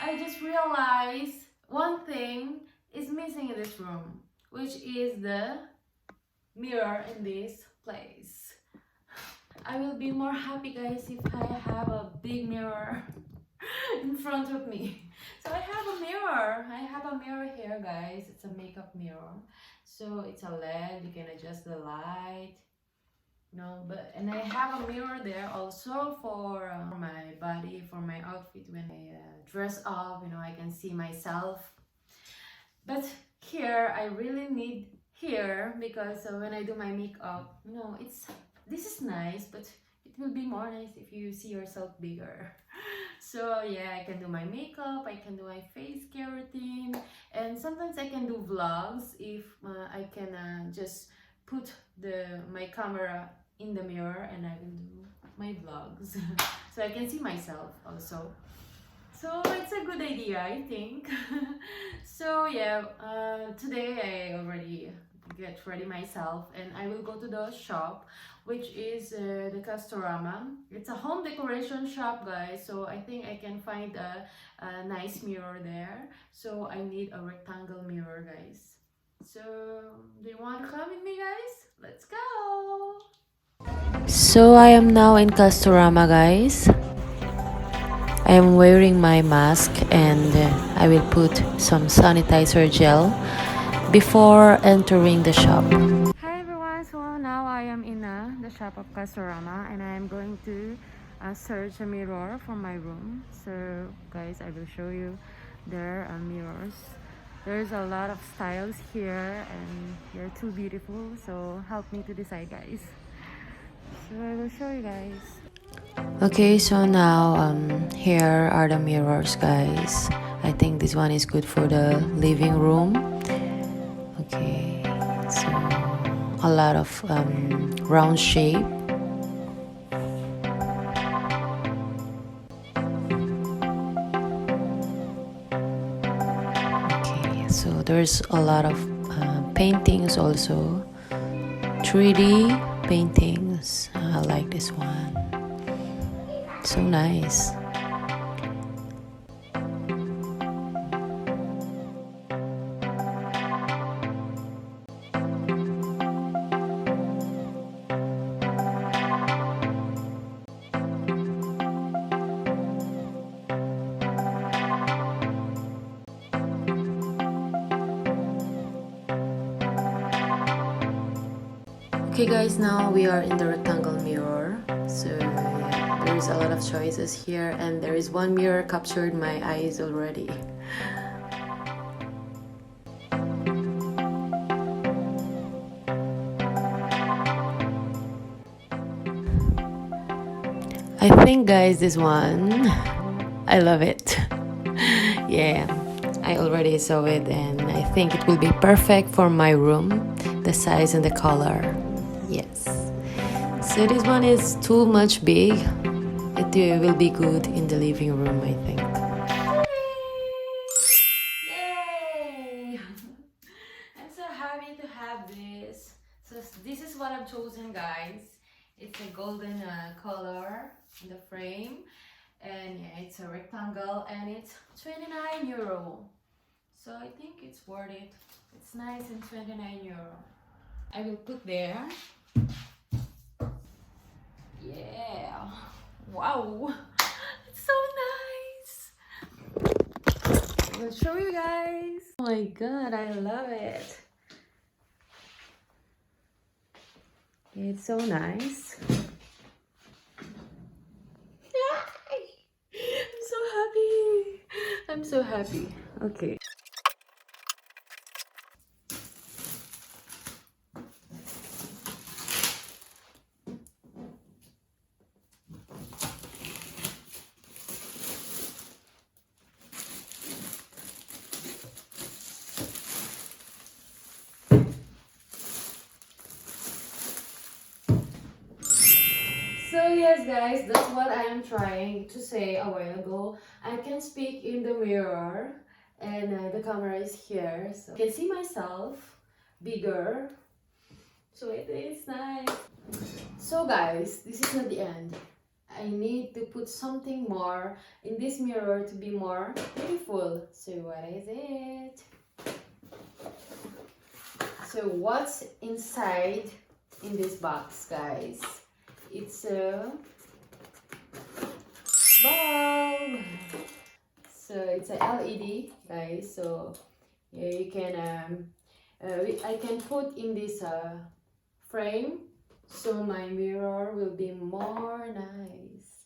I just realized one thing is missing in this room, which is the mirror in this place. I will be more happy, guys, if I have a big mirror in front of me. So I have a mirror. I have a mirror here, guys. It's a makeup mirror. So it's a LED. You can adjust the light. No, but and I have a mirror there also for my body, for my outfit when I dress up. You know, I can see myself. But here I really need here because when I do my makeup, you know, this is nice, but it will be more nice if you see yourself bigger. So yeah, I can do my makeup, I can do my face care routine, and sometimes I can do vlogs if I can just put my camera in the mirror and I will do my vlogs. So I can see myself also. So it's a good idea, I think. So yeah, today I already get ready myself and I will go to the shop, which is the Castorama. It's a home decoration shop, guys, so I think I can find a nice mirror there. So I need a rectangle mirror, guys. So do you want to come with me, guys? Let's go! So I am now in Castorama, guys. I am wearing my mask and I will put some sanitizer gel before entering the shop. Hi everyone, so now I am in the shop of Castorama and I am going to search a mirror for my room. So guys, I will show you there are mirrors. There's a lot of styles here and they're too beautiful, so help me to decide, guys. So I will show you guys. Okay, so now here are the mirrors, guys. I think this one is good for the living room. Okay, so a lot of round shape. Okay, so there's a lot of paintings also, 3D paintings. I like this one, so nice. Okay guys, now we are in the rectangle mirror. So yeah, there's a lot of choices here and there is one mirror captured my eyes already. I think guys, this one, I love it. Yeah, I already saw it and I think it will be perfect for my room, the size and the color. Yes. So this one is too much big. It will be good in the living room, I think. Yay! I'm so happy to have this. So this is what I've chosen, guys. It's a golden color in the frame. And yeah, it's a rectangle and it's 29 euro. So I think it's worth it. It's nice and 29 euro. I will put there. Yeah. Wow. It's so nice. I will show you guys. Oh my god, I love it. It's so nice. I'm so happy. I'm so happy. Okay. So yes guys, that's what I am trying to say a while ago. I can speak in the mirror and the camera is here, so I can see myself bigger. So it's nice. So guys, this is not the end. I need to put something more in this mirror to be more beautiful. So what is it? So what's inside in this box, guys? It's a bulb. So it's a LED, guys. So yeah, you can I can put in this frame, so my mirror will be more nice.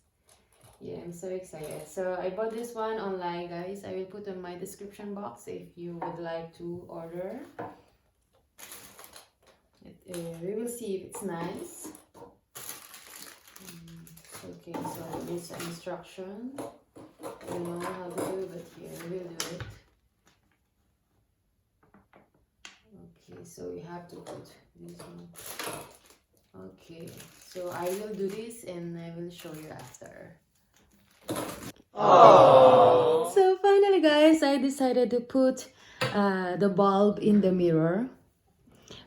Yeah, I'm so excited. So I bought this one online, guys. I will put in my description box if you would like to order. We will see if it's nice. Okay, so this instruction. I don't know how to do it, but here we'll do it. Okay, so we have to put this one. Okay, so I will do this and I will show you after. Aww. So finally, guys, I decided to put the bulb in the mirror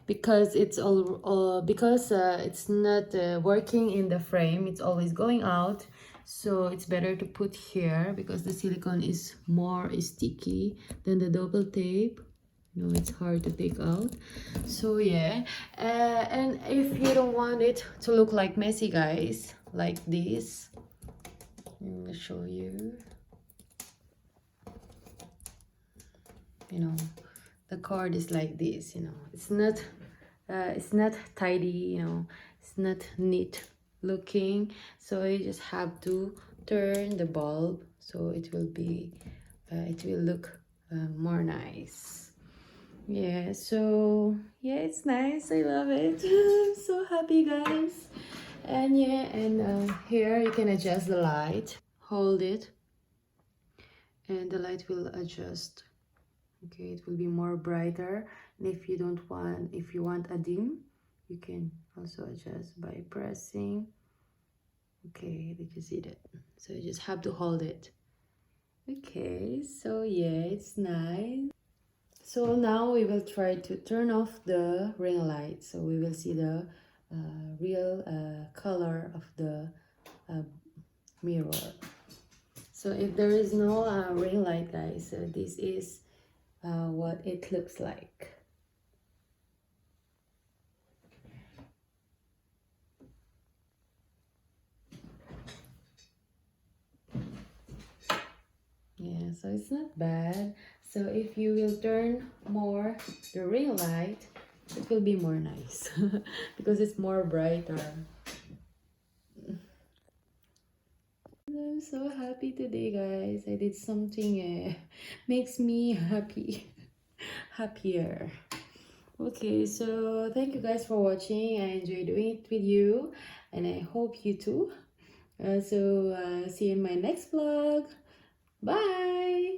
because it's it's not working in the frame. It's always going out, so it's better to put here because the silicone is more sticky than the double tape. You know, it's hard to take out. So yeah, and if you don't want it to look like messy, guys, like this, I'm gonna show you. You know, the card is like this. You know, it's not tidy. You know, it's not neat looking. So you just have to turn the bulb so it will be, it will look more nice. Yeah, so yeah, it's nice. I love it. I'm so happy, guys. And yeah, and here you can adjust the light. Hold it and the light will adjust. Okay, it will be more brighter. And if you want a dim, you can also adjust by pressing. Okay, did you see that? So you just have to hold it. Okay, so yeah, it's nice. So now we will try to turn off the ring light, so we will see the real color of the mirror. So if there is no ring light, guys, this is what it looks like. Yeah, so it's not bad. So if you will turn more the ring light, it will be more nice because it's more brighter. I'm so happy today, guys. I did something makes me happy. Happier. Okay, so thank you guys for watching. I enjoyed doing it with you and I hope you too. See you in my next vlog. Bye.